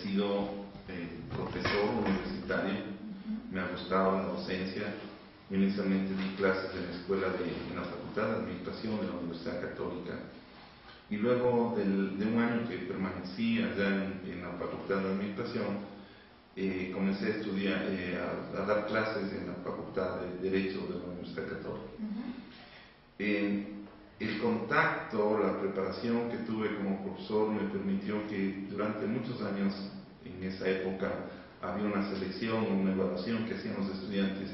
sido profesor universitario, me ha gustado la docencia. Inicialmente di clases en la escuela en la Facultad de Administración de la Universidad Católica, y luego de un año que permanecí allá en la Facultad de Administración, comencé a estudiar, a dar clases en la Facultad de Derecho de la Universidad Católica. El contacto, la preparación que tuve como profesor me permitió que durante muchos años, en esa época, había una selección, una evaluación que hacían los estudiantes.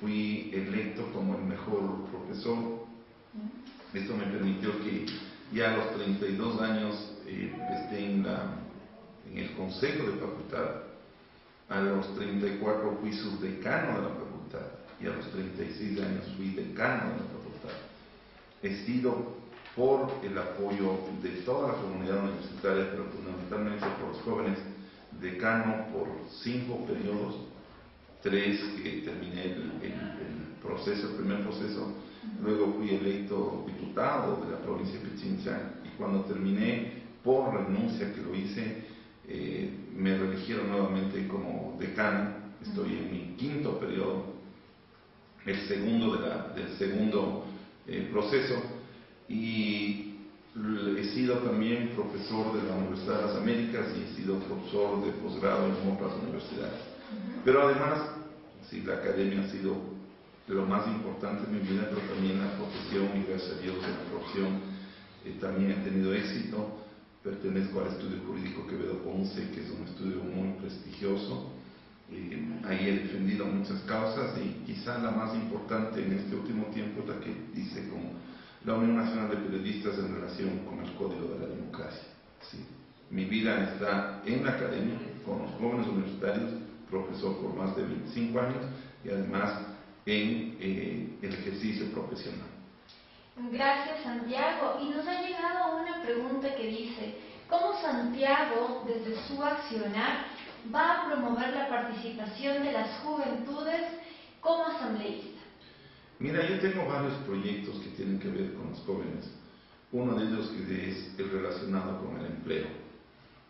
Fui electo como el mejor profesor. Esto me permitió que ya a los 32 años esté en el consejo de facultad. A los 34 fui subdecano de la facultad y a los 36 años fui decano de la facultad. He sido, por el apoyo de toda la comunidad universitaria, pero fundamentalmente por los jóvenes, decano por 5 periodos, 3 que terminé el primer proceso. Luego fui electo diputado de la provincia de Pichincha, y cuando terminé, por renuncia que lo hice, me reeligieron nuevamente como decano. Estoy en mi 5.º periodo, el segundo del segundo proceso, y he sido también profesor de la Universidad de las Américas y he sido profesor de posgrado en otras universidades. Pero además, sí, la academia ha sido lo más importante en mi vida, pero también la profesión, y gracias a Dios en la profesión también he tenido éxito. Pertenezco al Estudio Jurídico Quevedo Ponce, que es un estudio muy prestigioso. Ahí he defendido muchas causas, y quizá la más importante en este último tiempo es la que hice con la Unión Nacional de Periodistas en relación con el Código de la Democracia. Sí. Mi vida está en la academia, con los jóvenes universitarios, profesor por más de 25 años, y además en el ejercicio profesional. Gracias, Santiago. Y nos ha llegado una pregunta que dice: ¿cómo Santiago, desde su accionar, va a promover la participación de las juventudes como asambleísta? Mira, yo tengo varios proyectos que tienen que ver con los jóvenes. Uno de ellos que es el relacionado con el empleo,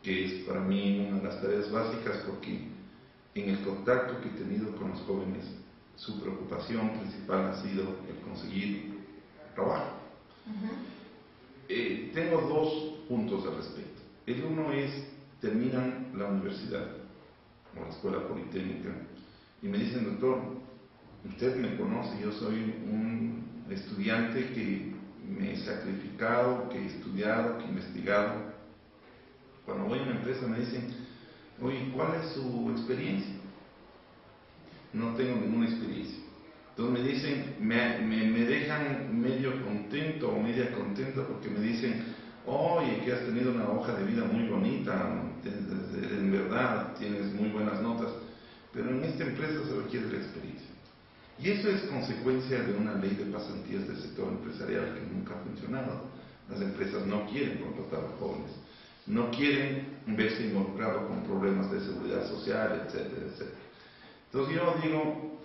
que es para mí una de las tareas básicas, porque en el contacto que he tenido con los jóvenes, su preocupación principal ha sido el conseguir trabajo. Tengo 2 puntos al respecto. El uno es, terminan la universidad o la escuela politécnica y me dicen: doctor, usted me conoce, yo soy un estudiante que me he sacrificado, que he estudiado, que he investigado. Cuando voy a una empresa me dicen: oye, ¿cuál es su experiencia? No tengo ninguna experiencia. Entonces me dicen, me dejan medio contento o media contenta, porque me dicen: oye, que has tenido una hoja de vida muy bonita, en verdad tienes muy buenas notas, pero en esta empresa se requiere la experiencia. Y eso es consecuencia de una ley de pasantías del sector empresarial que nunca ha funcionado. Las empresas no quieren contratar a jóvenes, no quieren verse involucrados con problemas de seguridad social, etcétera, etcétera. Entonces yo digo,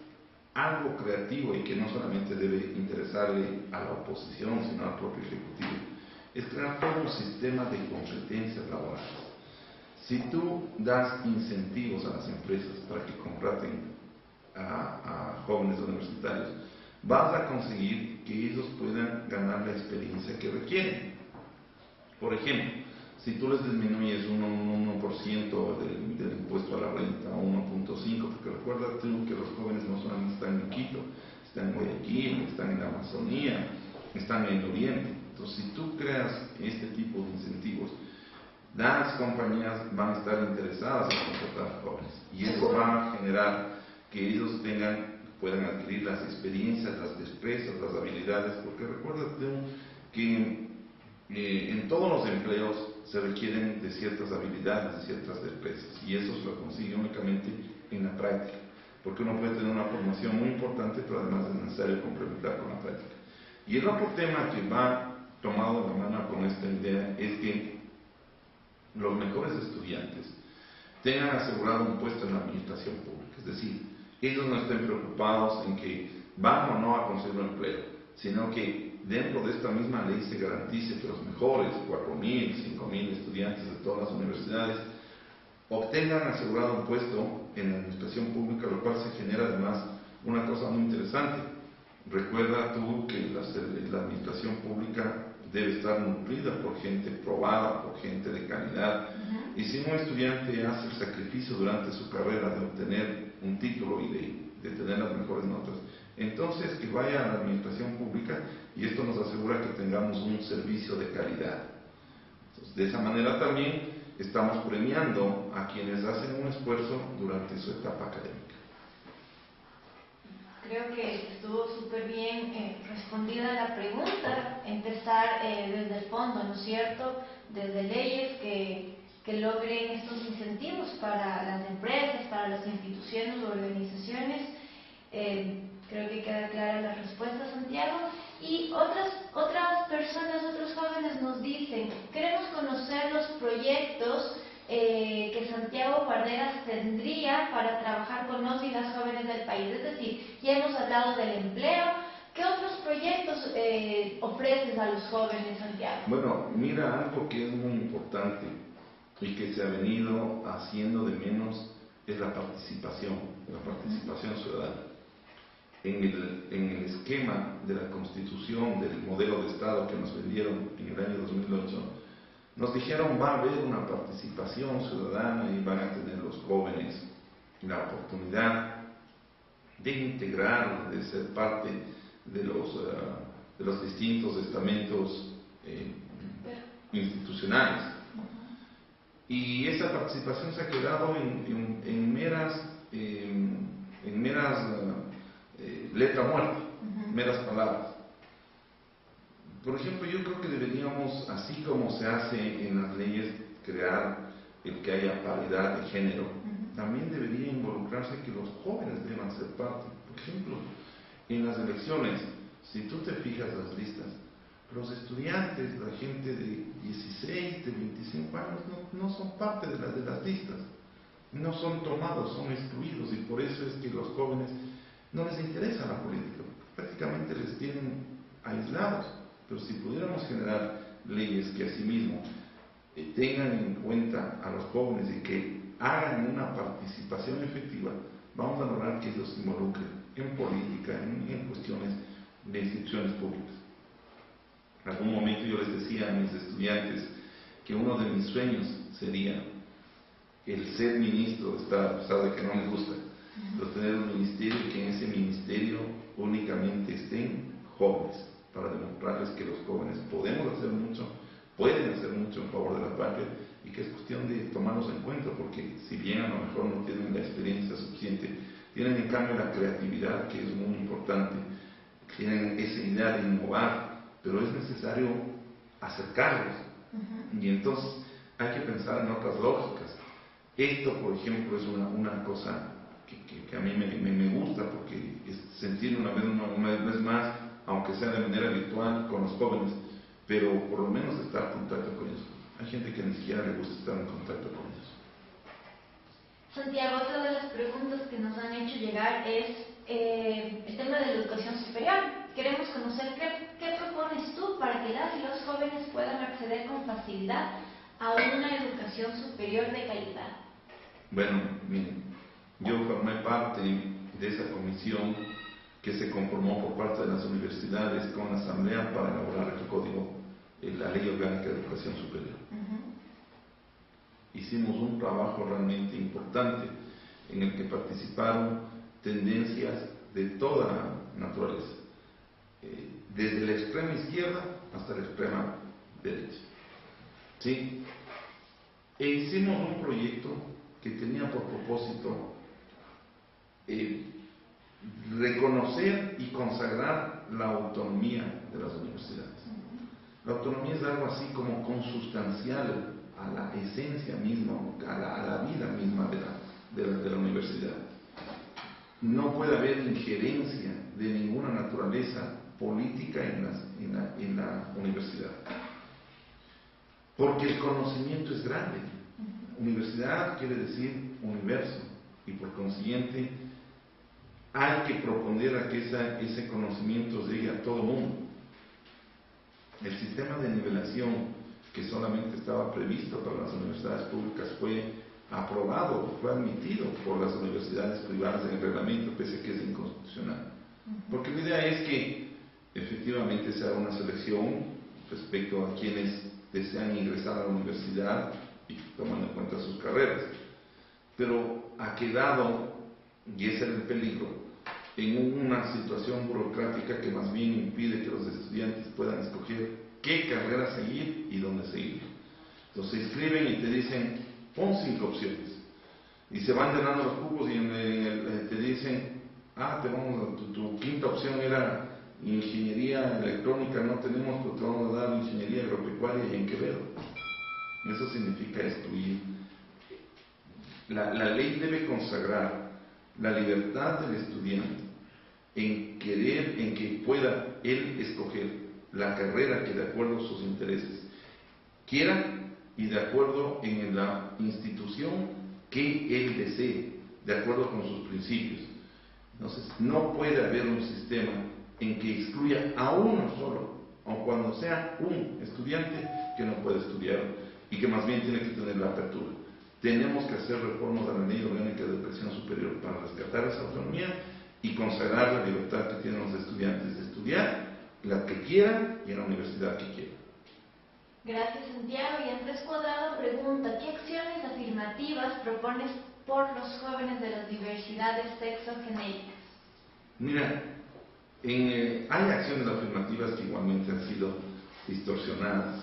algo creativo, y que no solamente debe interesarle a la oposición, sino al propio Ejecutivo, es crear todo un sistema de competencias laborales. Si tú das incentivos a las empresas para que contraten a jóvenes universitarios, vas a conseguir que ellos puedan ganar la experiencia que requieren. Por ejemplo, si tú les disminuyes un 1% del impuesto a la renta, 1.5%, porque recuerda tú que los jóvenes no solamente están en Quito, están en Guayaquil, están en la Amazonía, están en el Oriente. Entonces, si tú creas este tipo de incentivos, las compañías van a estar interesadas en contratar jóvenes, y eso va a generar que ellos puedan adquirir las experiencias, las destrezas, las habilidades, porque recuerda tú que en todos los empleos se requieren de ciertas habilidades, de ciertas destrezas, y eso se lo consigue únicamente en la práctica, porque uno puede tener una formación muy importante, pero además es necesario complementar con la práctica. Y el otro tema que va tomado de la mano con esta idea es que los mejores estudiantes tengan asegurado un puesto en la administración pública, es decir, ellos no estén preocupados en que van o no a conseguir un empleo, sino que dentro de esta misma ley se garantice que los mejores 4.000, 5.000 estudiantes de todas las universidades obtengan asegurado un puesto en la administración pública, lo cual se genera además una cosa muy interesante. Recuerda tú que la administración pública debe estar nutrida por gente probada, por gente de calidad. Y si un estudiante hace el sacrificio durante su carrera de obtener un título y de tener las mejores notas, entonces que vaya a la administración pública, y esto nos asegura que tengamos un servicio de calidad. Entonces, de esa manera también estamos premiando a quienes hacen un esfuerzo durante su etapa académica. Creo que estuvo súper bien respondida la pregunta, empezar desde el fondo, ¿no es cierto? Desde leyes que logren estos incentivos para las empresas, para las instituciones o organizaciones. Creo que queda clara la respuesta, Santiago. Y otras personas, otros jóvenes nos dicen, queremos conocer los proyectos que Santiago Guarderas tendría para trabajar con los y las jóvenes del país. Es decir, ya hemos hablado del empleo. ¿Qué otros proyectos ofreces a los jóvenes, Santiago? Bueno, mira, algo que es muy importante y que se ha venido haciendo de menos es la participación ciudadana. En el esquema de la Constitución, del modelo de Estado que nos vendieron en el año 2008, nos dijeron va a haber una participación ciudadana y van a tener los jóvenes la oportunidad de integrar, de ser parte de los distintos estamentos institucionales. Y esa participación se ha quedado en meras letra muerta, meras palabras. Por ejemplo, yo creo que deberíamos, así como se hace en las leyes, crear el que haya paridad de género. También debería involucrarse que los jóvenes deban ser parte. Por ejemplo, en las elecciones, si tú te fijas las listas, los estudiantes, la gente de 16, de 25 años, no son parte de las listas. No son tomados, son excluidos, y por eso es que los jóvenes no les interesa la política, prácticamente les tienen aislados. Pero si pudiéramos generar leyes que asimismo tengan en cuenta a los jóvenes y que hagan una participación efectiva, vamos a lograr que ellos se involucren en política, en cuestiones de instituciones públicas. En algún momento yo les decía a mis estudiantes que uno de mis sueños sería el ser ministro de Estado, a pesar de que no me gusta, pero tener un ministerio y que en ese ministerio únicamente estén jóvenes, para demostrarles que los jóvenes podemos hacer mucho, pueden hacer mucho en favor de la patria, y que es cuestión de tomarlos en cuenta, porque si bien a lo mejor no tienen la experiencia suficiente, tienen en cambio la creatividad, que es muy importante, tienen esa idea de innovar, pero es necesario acercarlos. Y entonces hay que pensar en otras lógicas. Esto, por ejemplo, es una cosa que a mí me gusta, porque es sentir una vez más, aunque sea de manera virtual, con los jóvenes, pero por lo menos estar en contacto con ellos. Hay gente que ni siquiera le gusta estar en contacto con ellos. Santiago, otra de las preguntas que nos han hecho llegar es el tema de la educación superior. Queremos conocer qué propones tú para que las y los jóvenes puedan acceder con facilidad a una educación superior de calidad. Bueno, miren, yo formé parte de esa comisión que se conformó por parte de las universidades con la Asamblea para elaborar el código, la Ley Orgánica de Educación Superior. Hicimos un trabajo realmente importante en el que participaron tendencias de toda naturaleza, desde la extrema izquierda hasta la extrema derecha. ¿Sí? E hicimos un proyecto que tenía por propósito reconocer y consagrar la autonomía de las universidades. La autonomía es algo así como consustancial a la esencia misma, a la vida misma de la universidad. No puede haber injerencia de ninguna naturaleza política en la universidad, porque el conocimiento es grande. Universidad quiere decir universo, y por consiguiente hay que proponer a que ese conocimiento llegue a todo mundo. El sistema de nivelación que solamente estaba previsto para las universidades públicas fue aprobado, fue admitido por las universidades privadas en el reglamento, pese a que es inconstitucional. Porque la idea es que efectivamente se haga una selección respecto a quienes desean ingresar a la universidad y tomando en cuenta sus carreras. Pero ha quedado, y ese es el peligro, en una situación burocrática que más bien impide que los estudiantes puedan escoger qué carrera seguir y dónde seguir. Entonces se inscriben y te dicen, pon 5 opciones. Y se van llenando los cupos y te dicen, tu quinta opción era ingeniería electrónica, no tenemos, pero te vamos a dar ingeniería agropecuaria y en Quevedo. Eso significa excluir. La ley debe consagrar la libertad del estudiante en que pueda él escoger la carrera que de acuerdo a sus intereses quiera y de acuerdo en la institución que él desee, de acuerdo con sus principios. Entonces, no puede haber un sistema en que excluya a uno solo, aun cuando sea un estudiante que no puede estudiar y que más bien tiene que tener la apertura. Tenemos que hacer reformas a la ley orgánica de educación superior para rescatar esa autonomía y consagrar la libertad que tienen los estudiantes de estudiar la que quieran y en la universidad que quieran. Gracias, Santiago. Y Andrés Cuadrado pregunta, ¿qué acciones afirmativas propones por los jóvenes de las diversidades sexogenéricas? Mira, hay acciones afirmativas que igualmente han sido distorsionadas.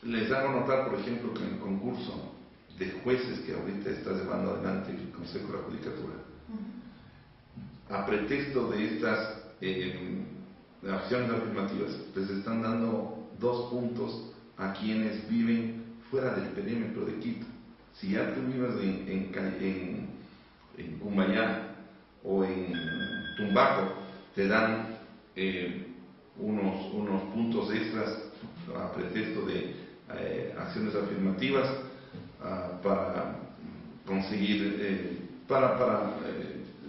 Les hago notar, por ejemplo, que en el concurso de jueces que ahorita está llevando adelante el Consejo de la Judicatura, a pretexto de estas acciones afirmativas, les están dando 2 puntos a quienes viven fuera del perímetro de Quito. Si ya tú vives en Cumbayá o en Tumbaco, te dan unos puntos extras a pretexto de acciones afirmativas para conseguir, para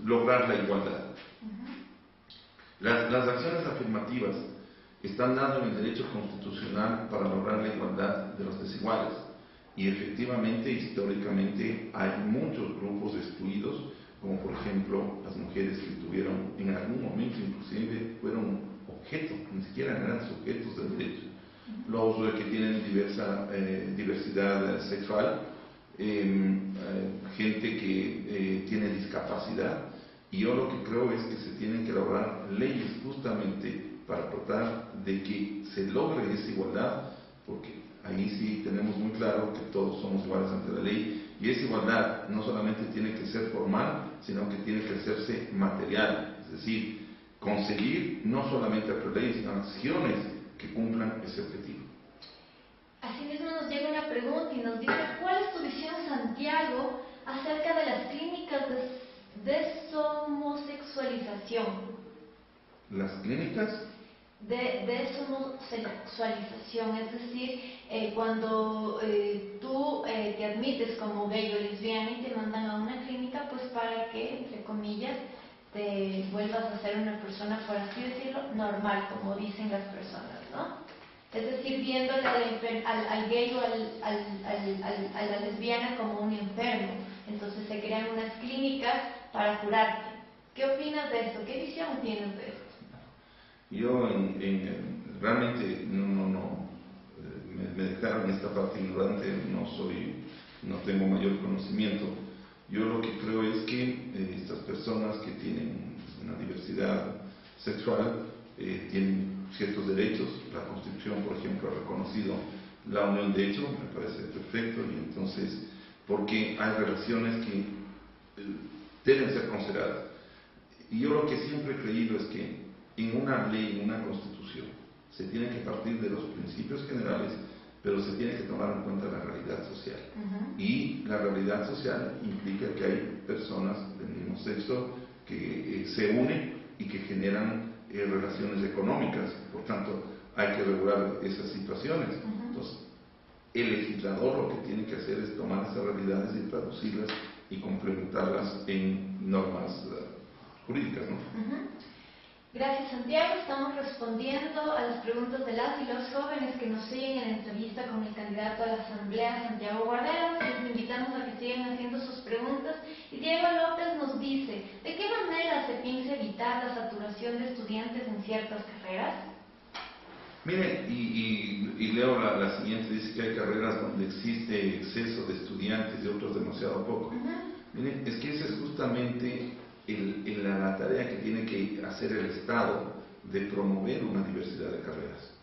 lograr la igualdad. Las acciones afirmativas están dando el derecho constitucional para lograr la igualdad de los desiguales. Y efectivamente, históricamente, hay muchos grupos excluidos, como por ejemplo las mujeres que tuvieron, en algún momento inclusive, fueron objeto, ni siquiera eran sujetos del derecho. Los que tienen diversidad sexual, gente que tiene discapacidad. Y yo lo que creo es que se tienen que lograr leyes justamente para tratar de que se logre esa igualdad, porque ahí sí tenemos muy claro que todos somos iguales ante la ley, y esa igualdad no solamente tiene que ser formal, sino que tiene que hacerse material, es decir, conseguir no solamente a través de leyes, sino acciones que cumplan ese objetivo. Asimismo nos llega una pregunta y nos dice, ¿cuál es tu visión, Santiago, acerca de las clínicas de deshomosexualización? ¿Las clínicas? De deshomosexualización, es decir, cuando tú te admites como gay o lesbiana y te mandan a una clínica, pues para que, entre comillas, te vuelvas a ser una persona, por así decirlo, normal, como dicen las personas, ¿no? Es decir, viéndole al gay o a la lesbiana como un enfermo. Entonces se crean unas clínicas para curarte. ¿Qué opinas de esto? ¿Qué visión tienes de esto? Yo realmente me declaro en esta parte ignorante, no tengo mayor conocimiento. Yo lo que creo es que estas personas que tienen una diversidad sexual tienen ciertos derechos. La Constitución, por ejemplo, ha reconocido la unión de hecho, me parece perfecto, y entonces, porque hay relaciones que deben ser consideradas. Y yo lo que siempre he creído es que en una ley, en una constitución, se tiene que partir de los principios generales, pero se tiene que tomar en cuenta la realidad social. Y la realidad social implica que hay personas del mismo sexo que se unen y que generan relaciones económicas. Por tanto, hay que regular esas situaciones. Entonces, el legislador lo que tiene que hacer es tomar esas realidades y traducirlas y complementarlas en normas jurídicas, ¿no? Gracias, Santiago. Estamos respondiendo a las preguntas de las y los jóvenes que nos siguen en la entrevista con el candidato a la Asamblea, Santiago Guardera. Les invitamos a que sigan haciendo sus preguntas. Y Diego López nos dice, ¿de qué manera se piensa evitar la saturación de estudiantes en ciertas carreras? Miren, y leo la siguiente, dice que hay carreras donde existe exceso de estudiantes y otros demasiado poco. Miren, es que esa es justamente la tarea que tiene que hacer el Estado, de promover una diversidad de carreras.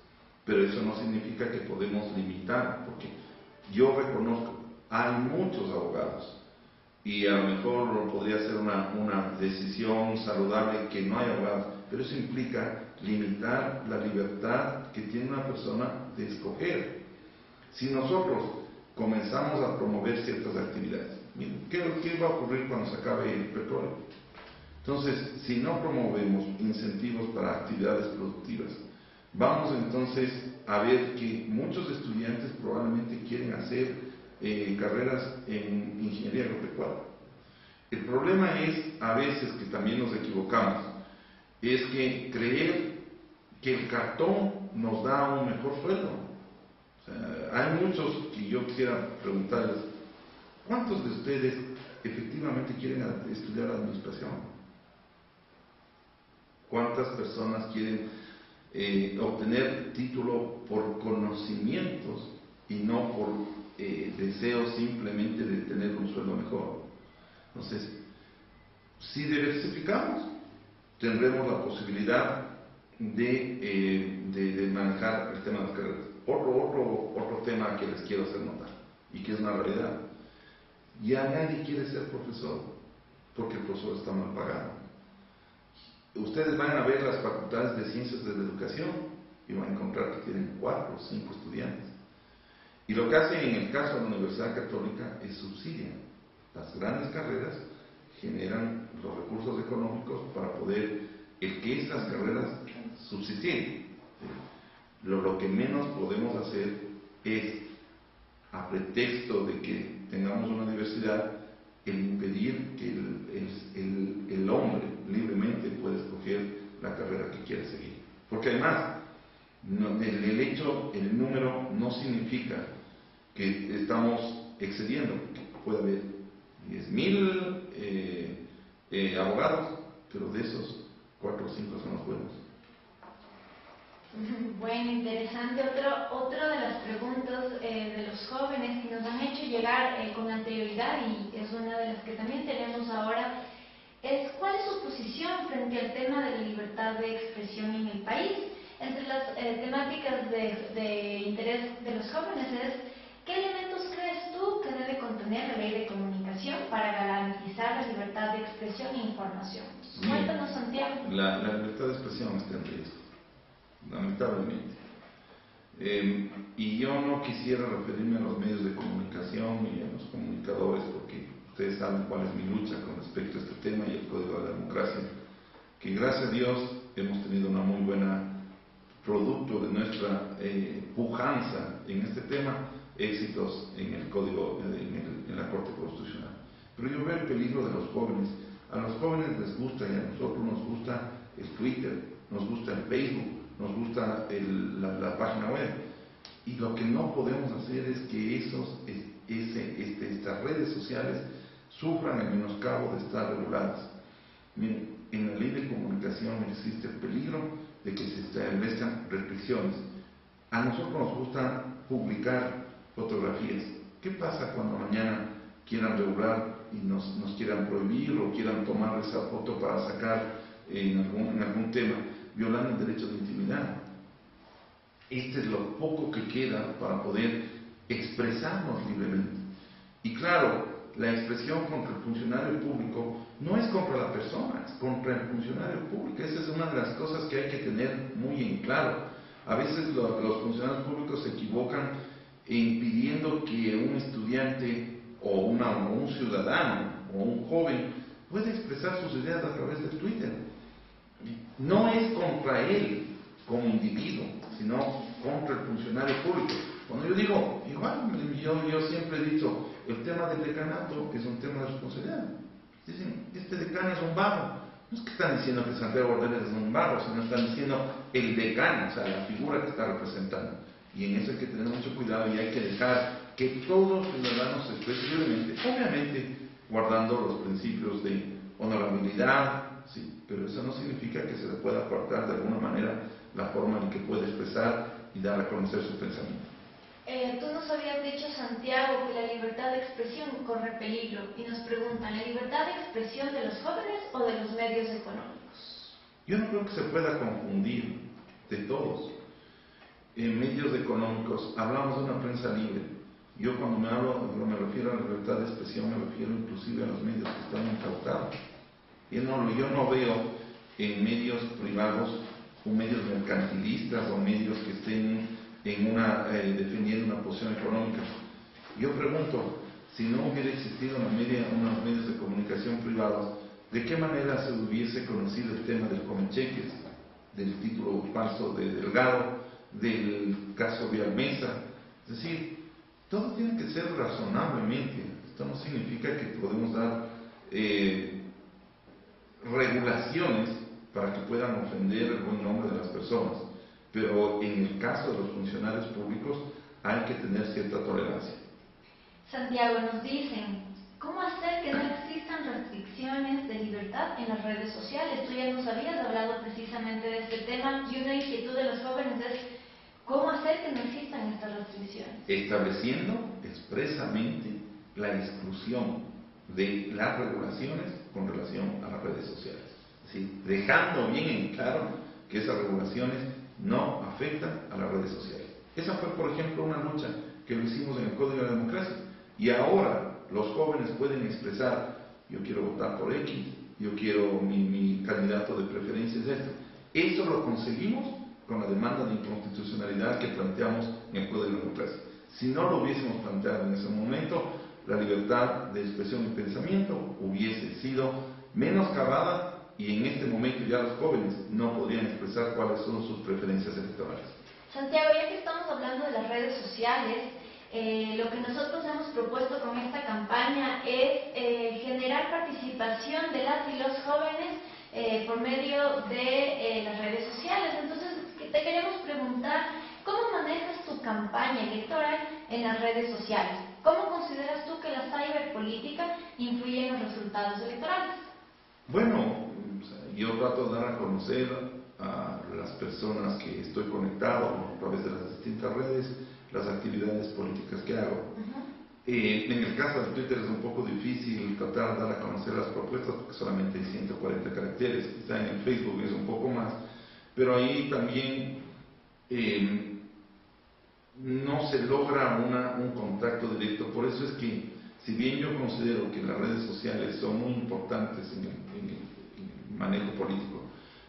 Pero eso no significa que podemos limitar, porque yo reconozco, hay muchos abogados, y a lo mejor podría ser una decisión saludable que no haya abogados, pero eso implica limitar la libertad que tiene una persona de escoger. Si nosotros comenzamos a promover ciertas actividades, miren, ¿qué va a ocurrir cuando se acabe el petróleo? Entonces, si no promovemos incentivos para actividades productivas, vamos entonces a ver que muchos estudiantes probablemente quieren hacer carreras en ingeniería agropecuaria. El problema es, a veces, que también nos equivocamos, es que creer que el cartón nos da un mejor sueldo. O sea, hay muchos que yo quisiera preguntarles, ¿cuántos de ustedes efectivamente quieren estudiar administración? ¿Cuántas personas quieren obtener título por conocimientos y no por deseo simplemente de tener un sueldo mejor? Entonces, si diversificamos, tendremos la posibilidad de manejar el tema de las carreras. Otro tema que les quiero hacer notar, y que es una realidad: ya nadie quiere ser profesor, porque el profesor está mal pagado. Ustedes van a ver las facultades de ciencias de la educación y van a encontrar que tienen 4 o 5 estudiantes. Y lo que hacen en el caso de la Universidad Católica es subsidiar. Las grandes carreras generan los recursos económicos para poder que estas carreras subsisten. Lo que menos podemos hacer es, a pretexto de que tengamos una diversidad, el impedir que el hombre libremente pueda escoger la carrera que quiera seguir. Porque además, el número no significa que estamos excediendo, porque puede haber 10.000 abogados, pero de esos 4 o 5 son los buenos. Bueno, interesante. Otra de las preguntas de los jóvenes que nos han hecho llegar con anterioridad, y es una de las que también tenemos ahora, es ¿cuál es su posición frente al tema de la libertad de expresión en el país? Entre las temáticas de interés de los jóvenes es ¿qué elementos crees tú que debe contener la ley de comunicación para garantizar la libertad de expresión e información? Cuéntanos, Santiago. La libertad de expresión está en riesgo, lamentablemente. Y yo no quisiera referirme a los medios de comunicación y a los comunicadores, porque ustedes saben cuál es mi lucha con respecto a este tema y el Código de la Democracia, que gracias a Dios hemos tenido una muy buena producto de nuestra pujanza en este tema, éxitos en el Código, en la Corte Constitucional. Pero yo veo el peligro de los jóvenes. A los jóvenes les gusta, y a nosotros nos gusta el Twitter, nos gusta el Facebook, nos gusta la página web, y lo que no podemos hacer es que estas redes sociales sufran el menoscabo de estar reguladas. Miren, en la ley de comunicación existe el peligro de que se establezcan restricciones. A nosotros nos gusta publicar fotografías. ¿Qué pasa cuando mañana quieran regular y nos quieran prohibir o quieran tomar esa foto para sacar en algún tema, violando el derecho de intimidad? Este es lo poco que queda para poder expresarnos libremente. Y claro, la expresión contra el funcionario público no es contra la persona, es contra el funcionario público. Esa es una de las cosas que hay que tener muy en claro. A veces los funcionarios públicos se equivocan impidiendo que un estudiante o un ciudadano o un joven pueda expresar sus ideas a través de Twitter. No es contra él como individuo, sino contra el funcionario público. Cuando yo digo, igual, yo siempre he dicho, el tema del decanato es un tema de responsabilidad. Dicen, este decano es un vago. No es que están diciendo que Santiago Ordenes es un vago, sino están diciendo el decano, o sea, la figura que está representando. Y en eso hay que tener mucho cuidado y hay que dejar que todos los ciudadanos se expresen libremente, obviamente guardando los principios de honorabilidad, sí, pero eso no significa que se le pueda cortar de alguna manera la forma en que puede expresar y dar a conocer su pensamiento. Tú nos habías dicho, Santiago, que la libertad de expresión corre peligro y nos preguntan, ¿la libertad de expresión de los jóvenes o de los medios económicos? Yo no creo que se pueda confundir de todos. En medios económicos hablamos de una prensa libre. Yo cuando me refiero a la libertad de expresión, me refiero inclusive a los medios que están incautados. Yo no veo en medios privados o medios mercantilistas o medios que estén defendiendo una posición económica. Yo pregunto, si no hubiera existido unos medios de comunicación privados, ¿de qué manera se hubiese conocido el tema del comecheques, del título falso de Delgado, del caso Vialmesa? Es decir, todo tiene que ser razonablemente. Esto no significa que podemos dar regulaciones para que puedan ofender el buen nombre de las personas, pero en el caso de los funcionarios públicos hay que tener cierta tolerancia. Santiago, nos dicen, ¿cómo hacer que no existan restricciones de libertad en las redes sociales? Tú ya nos habías hablado precisamente de este tema y una inquietud de los jóvenes es ¿cómo hacer que no existan estas restricciones? Estableciendo expresamente la exclusión de las regulaciones con relación a las redes sociales. ¿Sí? Dejando bien en claro que esas regulaciones no afectan a las redes sociales. Esa fue, por ejemplo, una lucha que lo hicimos en el Código de la Democracia. Y ahora los jóvenes pueden expresar, yo quiero votar por X, yo quiero mi candidato de preferencia es este. Eso lo conseguimos con la demanda de inconstitucionalidad que planteamos en el Código de la Democracia. Si no lo hubiésemos planteado en ese momento, la libertad de expresión y pensamiento hubiese sido menoscabada y en este momento ya los jóvenes no podrían expresar cuáles son sus preferencias electorales. Santiago, ya que estamos hablando de las redes sociales, lo que nosotros hemos propuesto con esta campaña es generar participación de las y los jóvenes por medio de las redes sociales. Entonces, te queremos preguntar, ¿cómo manejas tu campaña electoral en las redes sociales? ¿Cómo consideras tú que la ciberpolítica influye en los resultados electorales? Bueno, yo trato de dar a conocer a las personas que estoy conectado a través de las distintas redes, las actividades políticas que hago. En el caso de Twitter es un poco difícil tratar de dar a conocer las propuestas porque solamente hay 140 caracteres, quizá en el Facebook es un poco más, pero ahí también no se logra un contacto directo. Por eso es que, si bien yo considero que las redes sociales son muy importantes en el manejo político,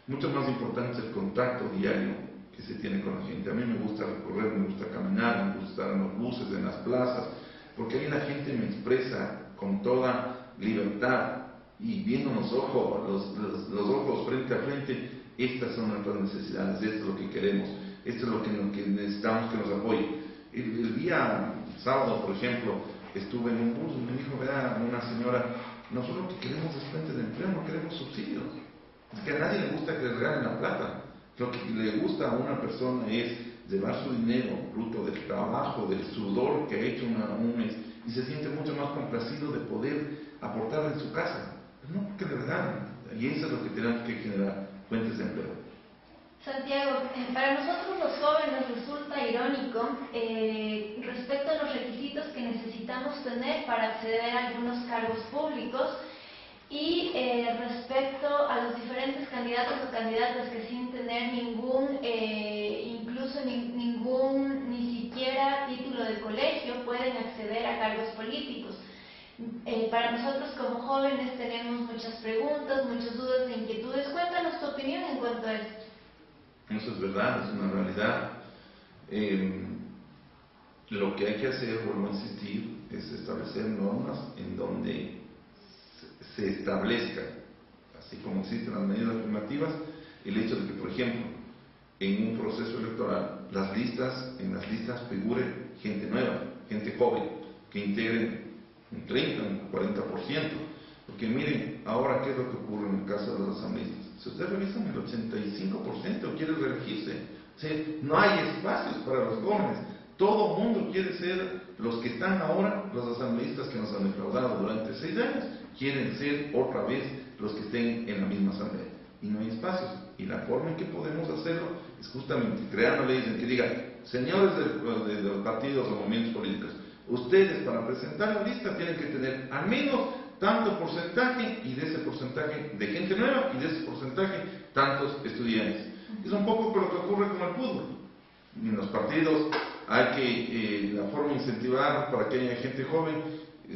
mucho más importante es el contacto diario que se tiene con la gente. A mí me gusta recorrer, me gusta caminar, me gusta estar en los buses, en las plazas, porque ahí la gente me expresa con toda libertad y viendo los ojos frente a frente, estas son nuestras necesidades, esto es lo que queremos, esto es lo que necesitamos que nos apoye. El día sábado, por ejemplo, estuve en un bus y me dijo, vea, una señora, nosotros lo que queremos es fuentes de empleo, no queremos subsidios. Es que a nadie le gusta que le regalen la plata. Lo que le gusta a una persona es llevar su dinero, fruto del trabajo, del sudor que ha hecho un mes, y se siente mucho más complacido de poder aportar en su casa. No porque le regalen. Y eso es lo que tenemos que generar, fuentes de empleo. Santiago, para nosotros los jóvenes resulta irónico respecto a los requisitos que necesitamos tener para acceder a algunos cargos públicos y respecto a los diferentes candidatos o candidatas que sin tener ni siquiera título de colegio pueden acceder a cargos políticos. Para nosotros como jóvenes tenemos muchas preguntas, muchas dudas e inquietudes. Cuéntanos tu opinión en cuanto a esto. Eso es verdad, es una realidad. Lo que hay que hacer, vuelvo a insistir, es establecer normas en donde se establezca, así como existen las medidas afirmativas, el hecho de que, por ejemplo, en un proceso electoral, en las listas figure gente nueva, gente joven, que integren un 30, un 40%. Porque miren, ahora qué es lo que ocurre en el caso de los asambleístas. Si ustedes revisan, el 85% quiere reelegirse. O sea, no hay espacios para los jóvenes. Todo el mundo quiere ser los que están ahora, los asambleístas que nos han defraudado durante 6 años, quieren ser otra vez los que estén en la misma asamblea. Y no hay espacios. Y la forma en que podemos hacerlo es justamente creando leyes en que digan, señores de los partidos o movimientos políticos, ustedes para presentar la lista tienen que tener al menos tanto porcentaje, y de ese porcentaje de gente nueva, y de ese porcentaje tantos estudiantes. Es un poco lo que ocurre con el fútbol. En los partidos hay que, la forma de incentivar para que haya gente joven,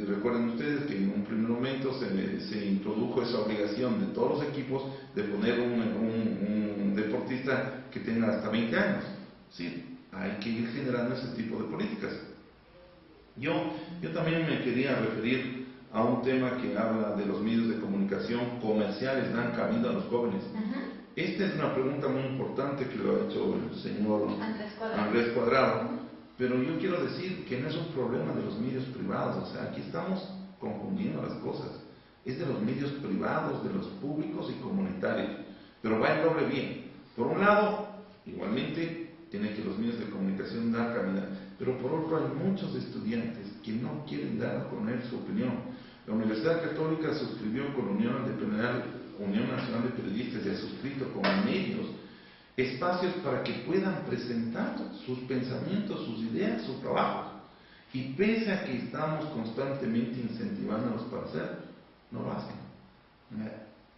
recuerden ustedes que en un primer momento se introdujo esa obligación de todos los equipos de poner un deportista que tenga hasta 20 años. Sí, hay que ir generando ese tipo de políticas. Yo también me quería referir a un tema que habla de los medios de comunicación comerciales dan cabida a los jóvenes. Esta es una pregunta muy importante que lo ha hecho el señor Andrés Cuadrado, pero yo quiero decir que no es un problema de los medios privados, o sea, aquí estamos confundiendo las cosas. Es de los medios privados, de los públicos y comunitarios, pero va en doble vía. Por un lado, igualmente, tiene que los medios de comunicación dar cabida, pero por otro hay muchos estudiantes que no quieren dar a poner su opinión. La Universidad Católica suscribió con la Unión Nacional de Periodistas y ha suscrito con medios espacios para que puedan presentar sus pensamientos, sus ideas, sus trabajos. Y pese a que estamos constantemente incentivándolos para hacerlo, no lo hacen.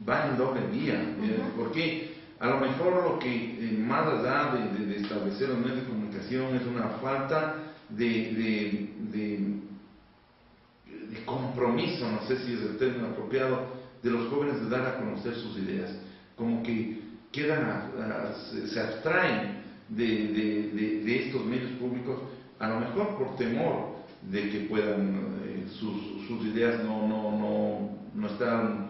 Va en doble vía, porque a lo mejor lo que más allá de establecer los medios de comunicación es una falta de compromiso, no sé si es el término apropiado, de los jóvenes de dar a conocer sus ideas, como que quedan, se abstraen de estos medios públicos, a lo mejor por temor de que puedan, sus ideas no están,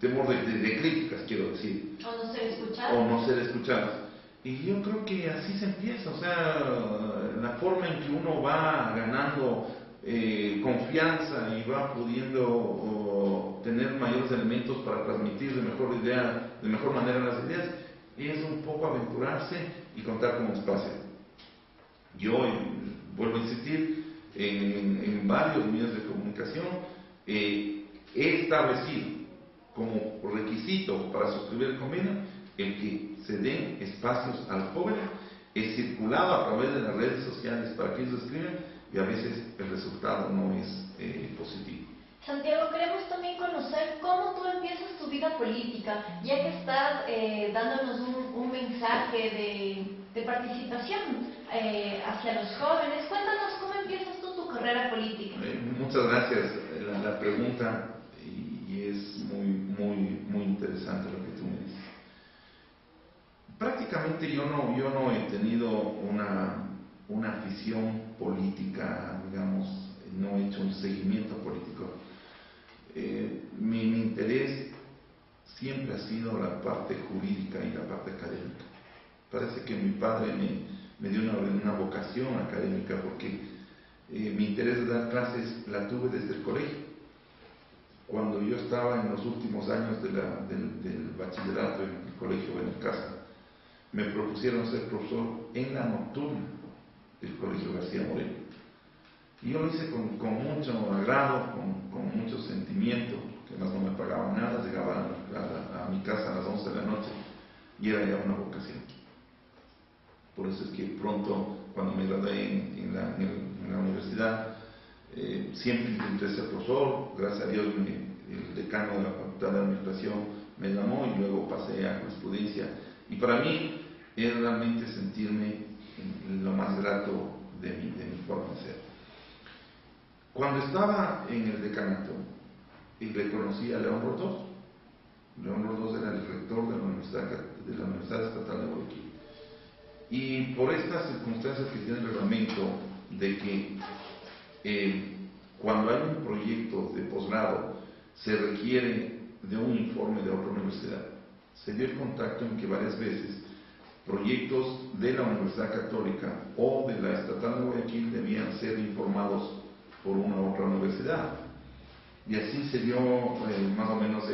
temor de críticas, quiero decir. O no ser escuchadas. O no ser escuchadas. Y yo creo que así se empieza, o sea, la forma en que uno va ganando confianza y va pudiendo tener mayores elementos para transmitir de mejor manera las ideas, es un poco aventurarse y contar con un espacio. Yo vuelvo a insistir, en varios medios de comunicación he establecido como requisito para suscribir el convenio el que se den espacios a los jóvenes. Es circulado a través de las redes sociales para que ellos escriban, y a veces el resultado no es positivo. Santiago, queremos también conocer cómo tú empiezas tu vida política, ya que estás dándonos un mensaje de participación hacia los jóvenes. Cuéntanos cómo empiezas tú tu carrera política. Muchas gracias la pregunta, y es muy interesante lo que tú me dices. Prácticamente yo no he tenido una afición política, digamos, no he hecho un seguimiento político. Mi interés siempre ha sido la parte jurídica y la parte académica. Parece que mi padre me dio una vocación académica, porque mi interés de dar clases la tuve desde el colegio. Cuando yo estaba en los últimos años del bachillerato en el colegio Benalcázar, me propusieron ser profesor en la nocturna del Colegio García Moreno. Y yo lo hice con mucho agrado, con mucho sentimiento, que además no me pagaban nada, llegaba a mi casa a las 11 de la noche y era ya una vocación. Por eso es que pronto, cuando me gradué en la universidad, siempre intenté ser profesor. Gracias a Dios el decano de la Facultad de Administración me llamó, y luego pasé a jurisprudencia, y para mí es realmente sentirme en lo más grato de mi forma de ser. Cuando estaba en el decanato, le conocí a León Rodós. León Rodós era el rector de la Universidad Estatal de Guayaquil. Y por estas circunstancias que tiene el reglamento de que cuando hay un proyecto de posgrado se requiere de un informe de otra universidad, se dio el contacto en que varias veces proyectos de la Universidad Católica o de la Estatal de Guayaquil debían ser informados por una u otra universidad. Y así se dio más o menos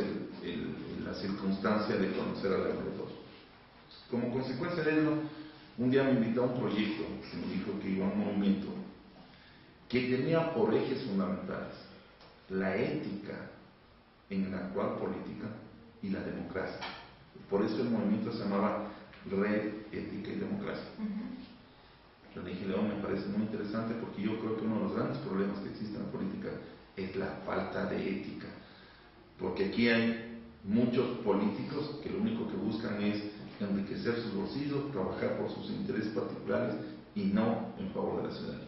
la circunstancia de conocer a la Leopoldo. Como consecuencia de ello, un día me invitó a un proyecto, que me dijo que iba a un movimiento que tenía por ejes fundamentales la ética en la actual política y la democracia. Por eso el movimiento se llamaba Red Ética y Democracia. Yo dije, León, me parece muy interesante porque yo creo que uno de los grandes problemas que existen en la política es la falta de ética. Porque aquí hay muchos políticos que lo único que buscan es enriquecer sus bolsillos, trabajar por sus intereses particulares y no en favor de la ciudadanía.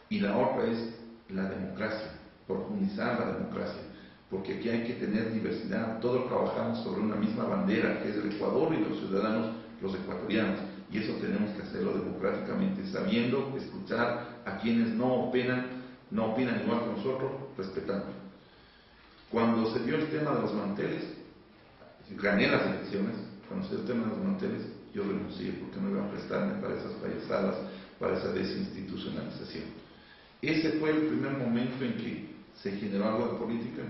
Y la otra es la democracia, profundizar la democracia, porque aquí hay que tener diversidad. Todos trabajamos sobre una misma bandera, que es el Ecuador, y los ciudadanos, los ecuatorianos, y eso tenemos que hacerlo democráticamente, sabiendo escuchar a quienes no opinan igual que nosotros, respetando. Cuando se dio el tema de los manteles, gané las elecciones. Cuando se dio el tema de los manteles, yo renuncié porque no iba a prestarme para esas payasadas, para esa desinstitucionalización. Ese fue el primer momento en que se generó algo de política.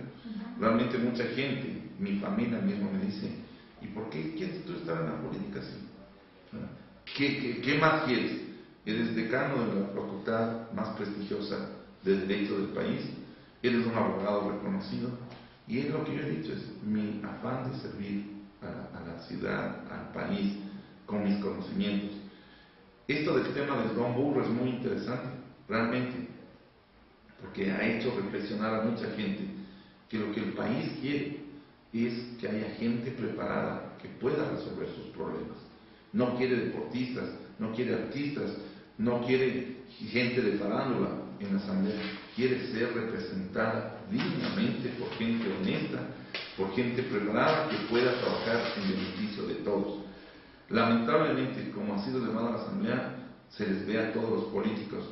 Realmente mucha gente, mi familia mismo me dice, ¿y por qué quieres tú estar en la política así? ¿Qué más quieres? Eres decano de la facultad más prestigiosa de Derecho del país, eres un abogado reconocido, y es lo que yo he dicho, es mi afán de servir a la ciudad, al país, con mis conocimientos. Esto del tema del Don Burro es muy interesante, realmente, porque ha hecho reflexionar a mucha gente que lo que el país quiere es que haya gente preparada que pueda resolver sus problemas. No quiere deportistas, no quiere artistas, no quiere gente de farándula en la asamblea, quiere ser representada dignamente por gente honesta, por gente preparada que pueda trabajar en beneficio de todos. Lamentablemente, como ha sido llamada la asamblea, se les ve a todos los políticos.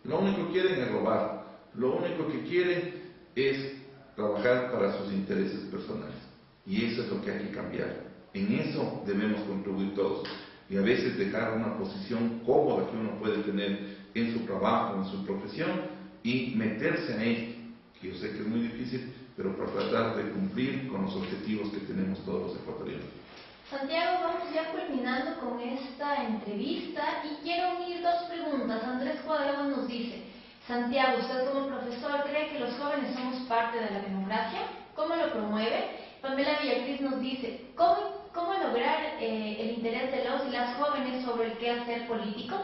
Lo único que quieren es robar, lo único que quieren es trabajar para sus intereses personales. Y eso es lo que hay que cambiar. En eso debemos contribuir todos. Y a veces dejar una posición cómoda que uno puede tener en su trabajo, en su profesión, y meterse en ello, que yo sé que es muy difícil, pero para tratar de cumplir con los objetivos que tenemos todos los ecuatorianos. Santiago, vamos ya culminando con esta entrevista y quiero unir dos preguntas. Andrés Cuadrado nos dice, Santiago, usted como profesor, ¿cree que los jóvenes somos parte de la democracia? ¿Cómo lo promueve? Pamela Villacris nos dice, ¿cómo lograr el interés de los y las jóvenes sobre el quehacer político?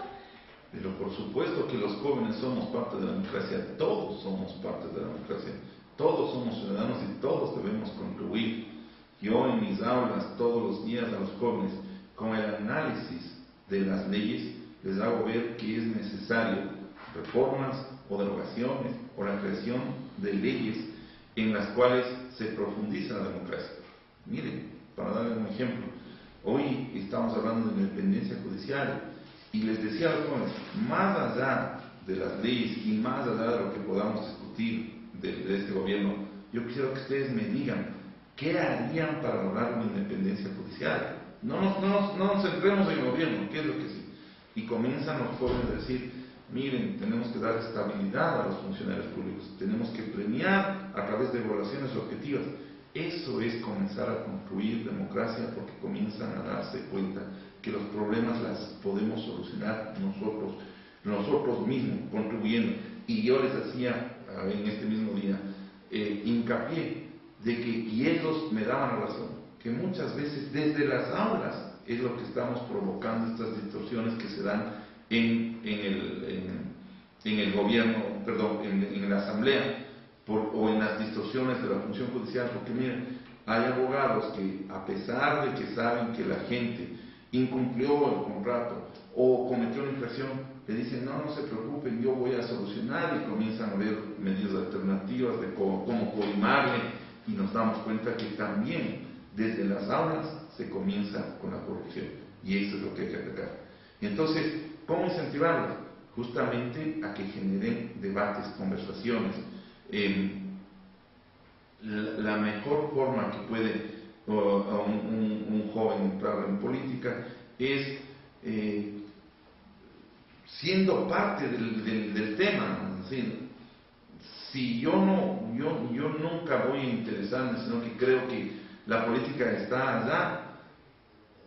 Pero por supuesto que los jóvenes somos parte de la democracia, todos somos parte de la democracia, todos somos ciudadanos y todos debemos contribuir. Yo en mis aulas todos los días a los jóvenes, con el análisis de las leyes, les hago ver que es necesario reformas o derogaciones o la creación de leyes en las cuales se profundiza la democracia. Miren, para darles un ejemplo, hoy estamos hablando de independencia judicial y les decía a los jóvenes, más allá de las leyes y más allá de lo que podamos discutir de este gobierno, yo quisiera que ustedes me digan ¿qué harían para lograr una independencia judicial? No nos centremos en el gobierno, ¿qué es lo que sí? Y comienzan los jóvenes a decir, miren, tenemos que dar estabilidad a los funcionarios públicos, tenemos que premiar a través de evaluaciones objetivas. Eso es comenzar a construir democracia porque comienzan a darse cuenta que los problemas las podemos solucionar nosotros mismos, contribuyendo. Y yo les hacía en este mismo día hincapié de que, y ellos me daban razón, que muchas veces desde las aulas es lo que estamos provocando estas distorsiones que se dan en el gobierno, perdón, en la asamblea, o en las distorsiones de la función judicial, porque miren, hay abogados que a pesar de que saben que la gente incumplió el contrato o cometió una infracción, le dicen, no se preocupen, yo voy a solucionar, y comienzan a ver medidas alternativas de cómo coimarle, y nos damos cuenta que también desde las aulas se comienza con la corrupción, y eso es lo que hay que atacar. Entonces, ¿cómo incentivarlos? Justamente a que generen debates, conversaciones. La mejor forma que puede un joven entrar en política es siendo parte del tema. ¿Sí? si yo nunca voy a interesarme, sino que creo que la política está allá,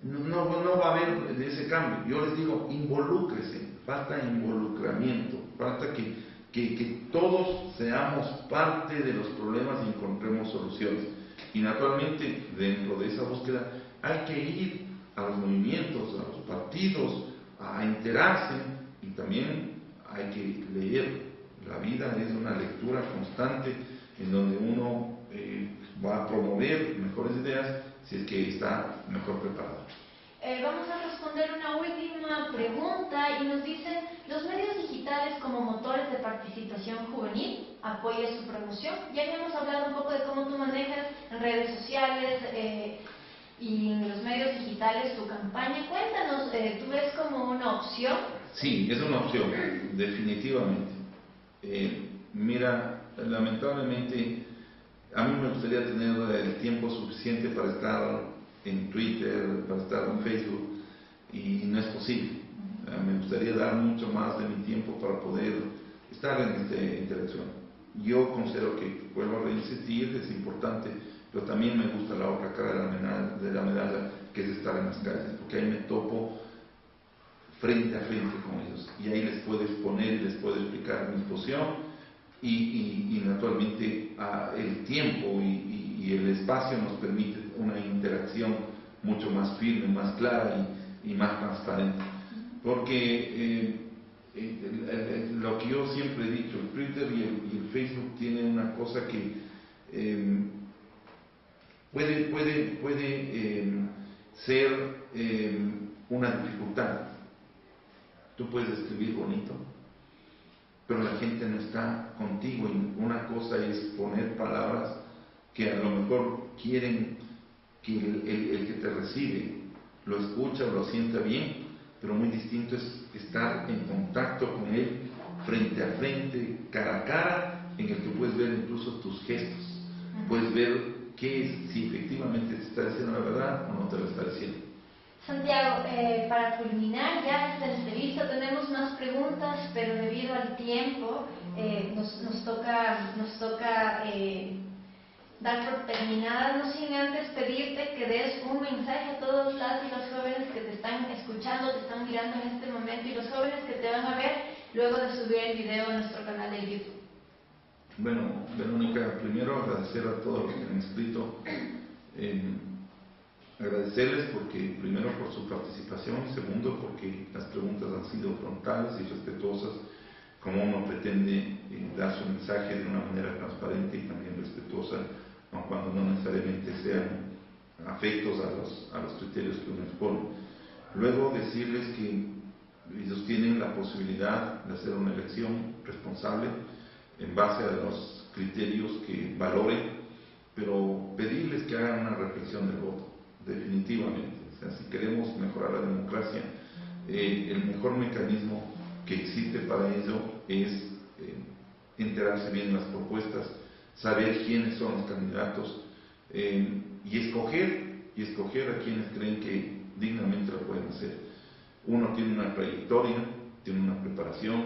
no va a haber ese cambio. Yo les digo, involúcrese, falta involucramiento, falta que todos seamos parte de los problemas y encontremos soluciones. Y naturalmente, dentro de esa búsqueda, hay que ir a los movimientos, a los partidos, a enterarse, y también hay que leer. La vida es una lectura constante en donde uno va a promover mejores ideas si es que está mejor preparado. Vamos a responder una última pregunta y nos dicen, ¿los medios digitales como motores de participación juvenil apoyan su promoción? Ya habíamos hablado un poco de cómo tú manejas en redes sociales y en los medios digitales tu campaña. Cuéntanos, ¿tú ves como una opción? Sí, es una opción, definitivamente. Mira, lamentablemente a mí me gustaría tener el tiempo suficiente para estar en Twitter, para estar en Facebook, y no es posible. Me gustaría dar mucho más de mi tiempo para poder estar en esta interacción. Yo considero que, vuelvo a reinsistir, es importante, pero también me gusta la otra cara de la medalla, que es estar en las calles, porque ahí me topo frente a frente con ellos, y ahí les puedo exponer y les puedo explicar mi posición, y naturalmente el tiempo y el espacio nos permite una interacción mucho más firme, más clara y más transparente. Porque lo que yo siempre he dicho, el Twitter y el Facebook tienen una cosa que puede ser una dificultad. Tú puedes escribir bonito, pero la gente no está contigo, y una cosa es poner palabras que a lo mejor quieren que el que te recibe lo escucha o lo sienta bien, pero muy distinto es estar en contacto con él frente a frente, cara a cara, en el que puedes ver incluso tus gestos, puedes ver si efectivamente te está diciendo la verdad o no te lo está diciendo. Santiago, para culminar ya esta entrevista tenemos más preguntas, pero debido al tiempo nos toca dar por terminada, no sin antes pedirte que des un mensaje a todos las y los jóvenes que te están escuchando, te están mirando en este momento, y los jóvenes que te van a ver luego de subir el video a nuestro canal de YouTube. Bueno, Verónica, primero agradecer a todos los que han escrito. Agradecerles primero por su participación, y segundo porque las preguntas han sido frontales y respetuosas, como uno pretende dar su mensaje de una manera transparente y también respetuosa, aun cuando no necesariamente sean afectos a los criterios que uno expone. Luego decirles que ellos tienen la posibilidad de hacer una elección responsable en base a los criterios que valoren, pero pedirles que hagan una reflexión del voto. Definitivamente, o sea, si queremos mejorar la democracia, el mejor mecanismo que existe para ello es enterarse bien de las propuestas, saber quiénes son los candidatos, y escoger a quienes creen que dignamente lo pueden hacer. Uno tiene una trayectoria, tiene una preparación,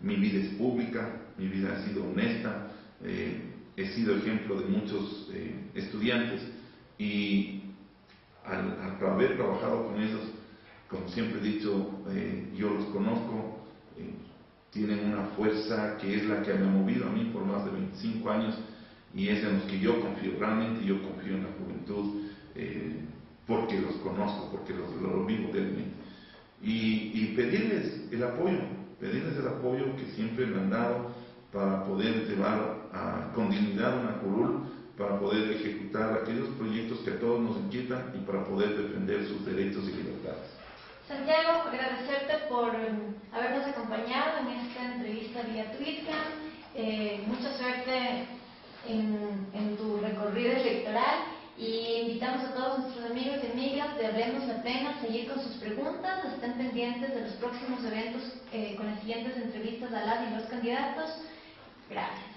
mi vida es pública, mi vida ha sido honesta, he sido ejemplo de muchos estudiantes, y al haber trabajado con ellos, como siempre he dicho, yo los conozco, tienen una fuerza que es la que me ha movido a mí por más de 25 años, y es en los que yo confío. Realmente yo confío en la juventud, porque los conozco, porque lo vivo realmente. Y pedirles el apoyo que siempre me han dado para poder llevar con dignidad una curul, para poder ejecutar aquellos proyectos que a todos nos inquietan y para poder defender sus derechos y libertades. Santiago, agradecerte por habernos acompañado en esta entrevista vía Twitter. Mucha suerte en tu recorrido electoral, y invitamos a todos nuestros amigos y amigas de Hablemos la Pena a seguir con sus preguntas. Estén pendientes de los próximos eventos con las siguientes entrevistas a las y los candidatos. Gracias.